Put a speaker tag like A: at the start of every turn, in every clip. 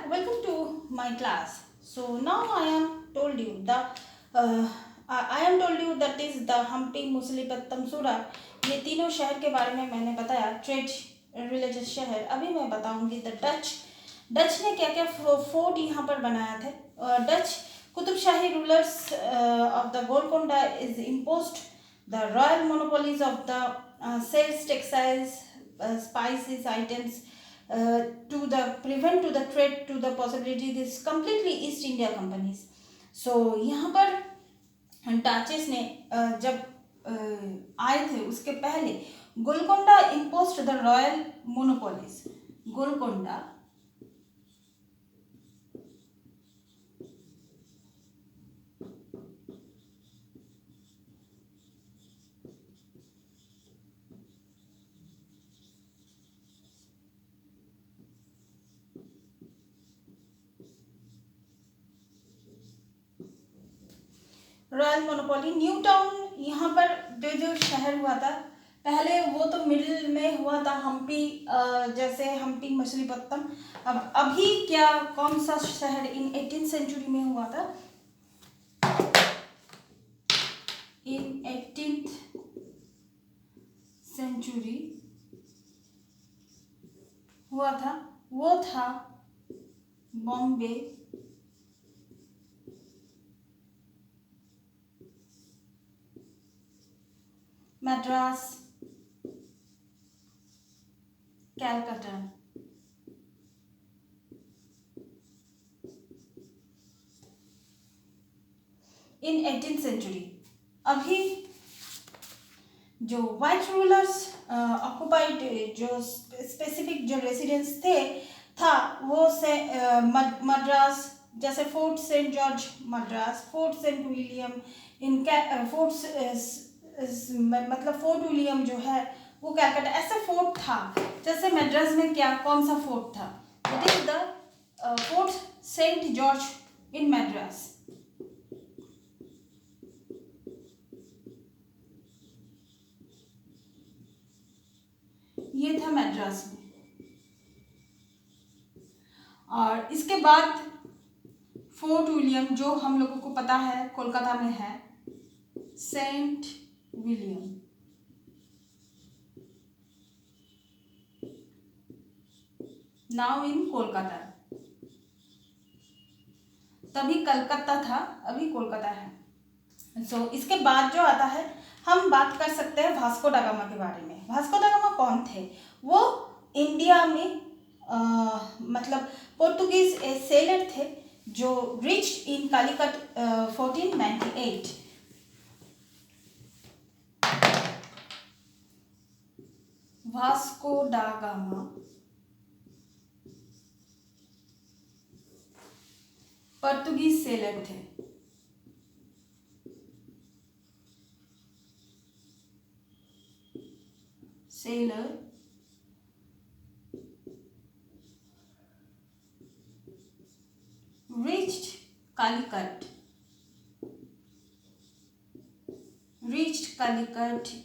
A: welcome to my class. So now I am told you that is the Hampi Musulipattam Sura. ये तीनों शहर के बारे में मैंने बताया, ट्रेड रिलीजियस शहर. अभी मैं बताऊंगी द डच ने क्या क्या फोर्ट यहाँ पर बनाया थे. Dutch Qutb Shahi rulers of the Golconda is imposed the royal monopolies of the sales textiles, spices items, to the trade to the possibility this completely East India companies. So यहाँ पर डचेस ने जब आए थे उसके पहले Golconda imposed the royal monopolies. Golconda royal monopoly. New town यहाँ पर जो शहर हुआ था पहले वो तो मिडिल में हुआ था हम्पी, जैसे हम्पी मछलीपत्तम. अब अभी क्या कौन सा शहर इन 18th सेंचुरी में हुआ था? इन 18th सेंचुरी हुआ था वो था Bombay, Madras, Calcutta. In 18th century अभी जो वाइट रूलर्स ऑक्युपाइड जो स्पेसिफिक जो रेसिडेंस था वो से मद्रास, जैसे Fort Saint George Madras, Fort Saint William in मतलब फोर्ट विलियम जो है वो कैलकाटा, ऐसे फोर्ट था. जैसे मद्रास में क्या कौन सा फोर्ट था? It is the Fort Saint George in Madras. ये था मद्रास में. और इसके बाद फोर्ट विलियम जो हम लोगों को पता है कोलकाता में है, Saint William. Now in Kolkata. तभी कलकत्ता था, अभी कोलकाता है. सो इसके बाद जो आता है हम बात कर सकते हैं वास्को दा गामा के बारे में. वास्को दा गामा कौन थे? वो इंडिया में मतलब पोर्तुगीज सेलर थे जो रिच्ड इन कालीकट 1498. वास्को डा गामा पोर्तुगीज सेलर थे. सेलर reached Calicut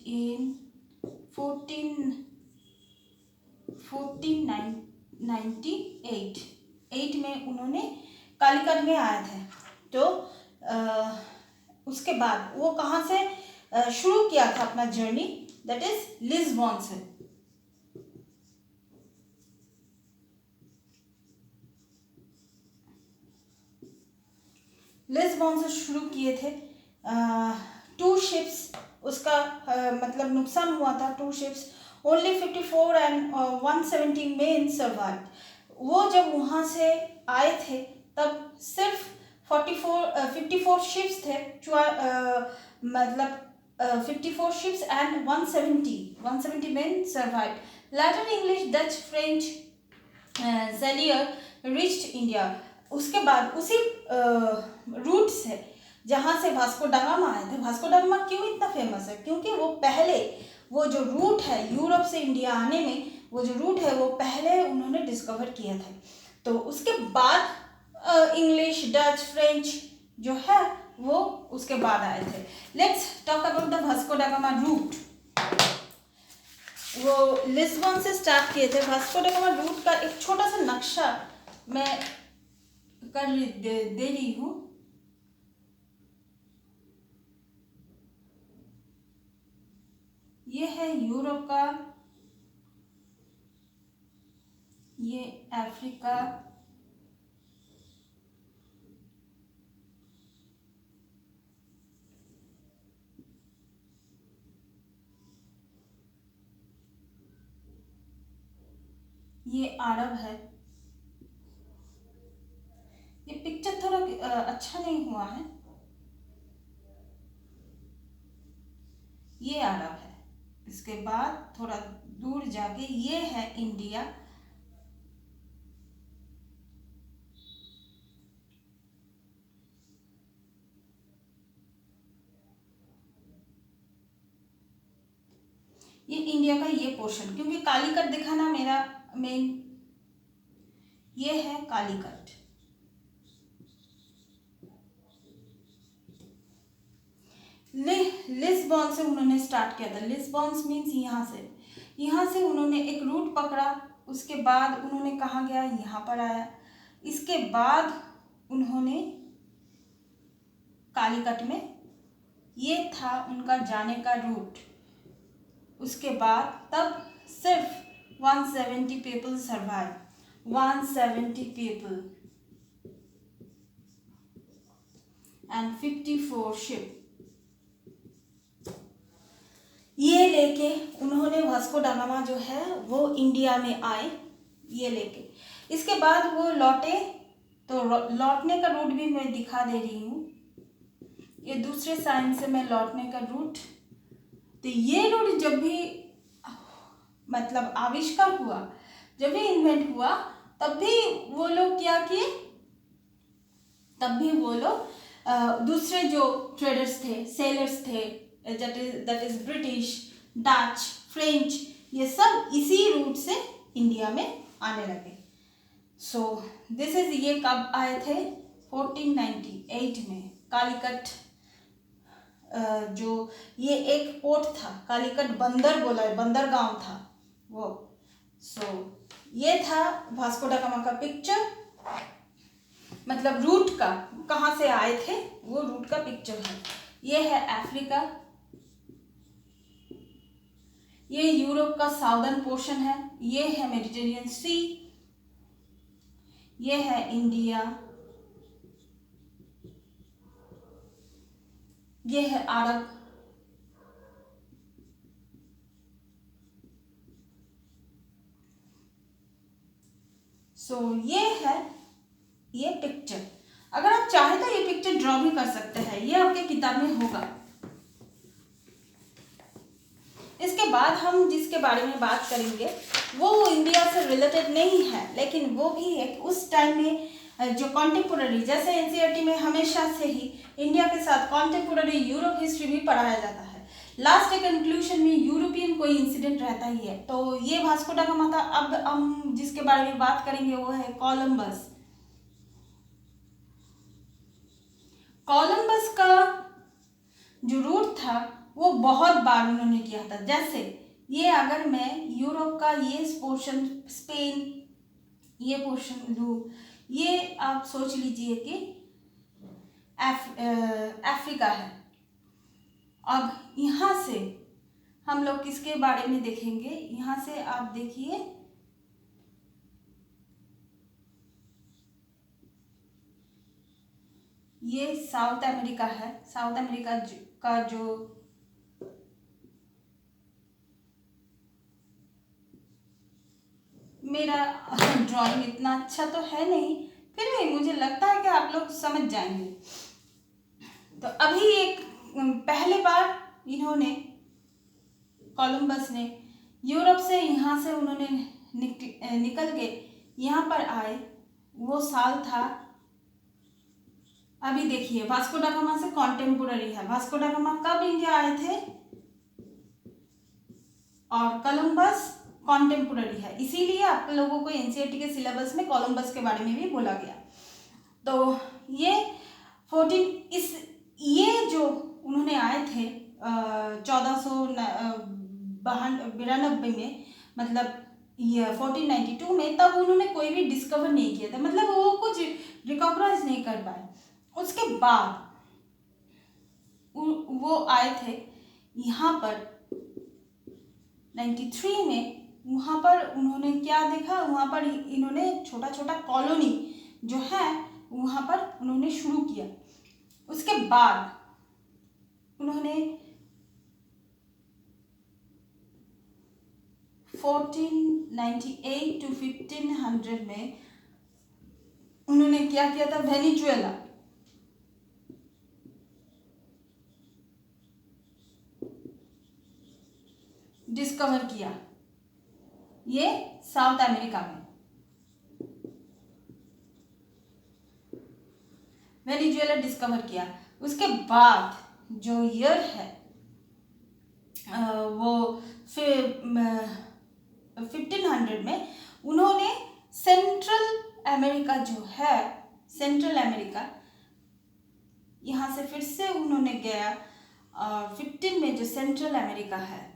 A: in 1498 में उन्होंने कालीकट में आए थे. तो उसके बाद वो कहाँ से शुरू किया था अपना जर्नी? दैट इज लिस्बॉन से. लिस्बॉन से शुरू किए थे. 2 शिप्स उसका मतलब नुकसान हुआ था. 2 ships only 54 and 170 main survive. वो जब वहाँ से आए थे तब सिर्फ 54 शिप्स थे, मतलब 54 ships and 170 men survived. Later English, Dutch, French sailor reached India. उसके बाद उसी रूट से जहाँ से वास्को दा गामा आए थे. वास्को दा गामा क्यों इतना फेमस है? क्योंकि वो पहले वो जो रूट है यूरोप से इंडिया आने में, वो जो रूट है वो पहले उन्होंने डिस्कवर किया था. तो उसके बाद इंग्लिश, डच, फ्रेंच जो है वो उसके बाद आए थे. Let's talk about the Vasco दा गामा रूट. वो लिस्बन से स्टार्ट किए थे. वास्को दा गामा रूट का एक छोटा सा नक्शा मैं दे रही हूँ। ये है यूरोप का, ये अफ्रीका, ये अरब है। ये पिक्चर थोड़ा अच्छा नहीं हुआ है। ये अरब है। इसके बाद थोड़ा दूर जाके ये है इंडिया। ये इंडिया का ये पोर्शन, क्योंकि कालीकट दिखाना मेरा मेन, ये है कालीकट। लिस्बॉन से उन्होंने स्टार्ट किया था। लिस्बॉन मीन्स यहाँ से उन्होंने एक रूट पकड़ा। उसके बाद उन्होंने कहाँ गया, यहाँ पर आया। इसके बाद उन्होंने कालीकट में, ये था उनका जाने का रूट। उसके बाद तब सिर्फ 170 people survive, 170 people and 54 ship. ये लेके उन्होंने वास्को दा गामा जो है वो इंडिया में आए, ये लेके। इसके बाद वो लौटे, तो लौटने का रूट भी मैं दिखा दे रही हूँ। ये दूसरे साइड से मैं लौटने का रूट, तो ये रूट जब भी मतलब आविष्कार हुआ, जब भी इन्वेंट हुआ, तब भी वो लोग क्या किए, तब भी वो लोग दूसरे जो ट्रेडर्स थे, सेलर्स थे, that is British, Dutch, French, ये सब इसी रूट से इंडिया में आने लगे। सो दिस इज, ये कब आए थे, 1498 में। कालीकट जो ये एक पोर्ट था, कालीकट बंदर बोला है, बंदरगांव था वो। सो ये था वास्को दा गामा का पिक्चर, मतलब रूट का, कहाँ से आए थे वो रूट का पिक्चर है। ये है अफ्रीका, ये यूरोप का साउदर्न पोर्शन है, ये है मेडिटेरियन सी, ये है इंडिया, ये है अरब, सो ये है ये पिक्चर। अगर आप चाहे तो ये पिक्चर ड्रॉ भी कर सकते हैं, ये आपके किताब में होगा। इसके बाद हम जिसके बारे में बात करेंगे वो इंडिया से रिलेटेड नहीं है, लेकिन वो भी एक उस टाइम में जो कॉन्टेम्पोररी, जैसे एनसीईआरटी में हमेशा से ही इंडिया के साथ कॉन्टेम्पोररी यूरोप हिस्ट्री भी पढ़ाया जाता है। लास्ट एक कंक्लूजन में यूरोपियन कोई इंसिडेंट रहता ही है। तो ये वास्को दा गामा था। अब हम जिसके बारे में बात करेंगे वो है कोलंबस। कोलंबस का जो रूट था वो बहुत बार उन्होंने किया था। जैसे ये अगर मैं यूरोप का ये पोर्शन, स्पेन ये पोर्शन लूँ, ये आप सोच लीजिए कि अफ्रीका है। अब यहाँ से हम लोग किसके बारे में देखेंगे, यहाँ से आप देखिए, ये साउथ अमेरिका है। साउथ अमेरिका का जो मेरा ड्राइंग इतना अच्छा तो है नहीं, फिर भी मुझे लगता है कि आप लोग समझ जाएंगे। तो अभी एक पहले बार इन्होंने, कोलंबस ने यूरोप से, यहाँ से उन्होंने निकल के यहाँ पर आए, वो साल था, अभी देखिए वास्को दा गामा से कॉन्टेम्पोररी है। वास्को दा गामा कब इंडिया आए थे और कोलंबस कॉन्टेम्पोररी है, इसीलिए आप लोगों को एनसीईआरटी के सिलेबस में कोलंबस के बारे में भी बोला गया। तो ये 14 इस ये जो उन्होंने आए थे 1492 में, मतलब ये 1492 में, तब उन्होंने कोई भी डिस्कवर नहीं किया था, मतलब वो कुछ रिकॉग्नाइज नहीं कर पाए। उसके बाद वो आए थे यहाँ पर 93 में। वहाँ पर उन्होंने क्या देखा, वहाँ पर इन्होंने छोटा छोटा कॉलोनी जो है वहाँ पर उन्होंने शुरू किया। उसके बाद उन्होंने 1498 to 1500 में उन्होंने क्या किया था, वेनेजुएला डिस्कवर किया, ये साउथ अमेरिका में वेनेजुएला डिस्कवर किया। उसके बाद जो ईयर है वो 1500 में उन्होंने सेंट्रल अमेरिका जो है, सेंट्रल अमेरिका, यहाँ से फिर से उन्होंने गया 15 में जो सेंट्रल अमेरिका है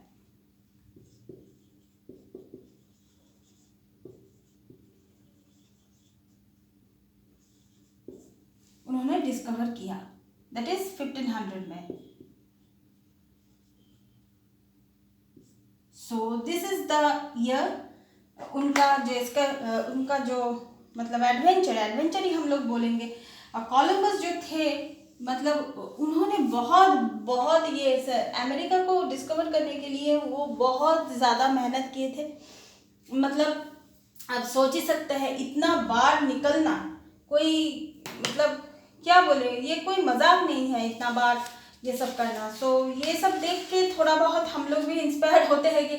A: उन्होंने डिस्कवर किया, दैट इज 1500 में। So this is the year उनका जो इसका उनका जो मतलब एडवेंचर ही हम लोग बोलेंगे। कोलंबस जो थे मतलब उन्होंने बहुत ये अमेरिका को डिस्कवर करने के लिए वो बहुत ज़्यादा मेहनत किए थे। मतलब आप सोच ही सकते हैं इतना बार निकलना, कोई मतलब क्या बोले, ये कोई मजाक नहीं है इतना बार ये सब करना। सो ये सब देख के थोड़ा बहुत हम लोग भी इंस्पायर होते हैं कि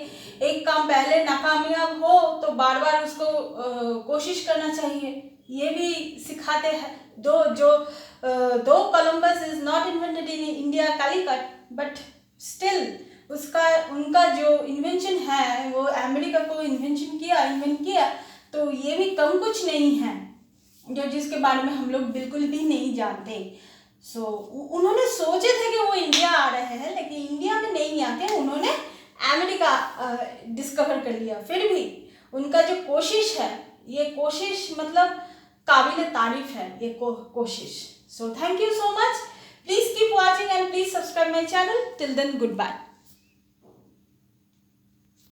A: एक काम पहले नाकामयाब हो तो बार बार उसको कोशिश करना चाहिए। ये भी सिखाते हैं। दो Columbus is not invented in India Calicut, but still उनका जो इन्वेंशन है वो अमेरिका को इन्वेंट किया, तो ये भी कम कुछ नहीं है जो जिसके बारे में हम लोग बिल्कुल भी नहीं जानते। सो उन्होंने सोचे थे कि वो इंडिया आ रहे हैं, लेकिन इंडिया में नहीं आके उन्होंने अमेरिका डिस्कवर कर लिया। फिर भी उनका जो कोशिश है, ये कोशिश मतलब काबिल तारीफ है ये कोशिश। So thank you so much, please keep watching and please subscribe my channel. Till then good bye.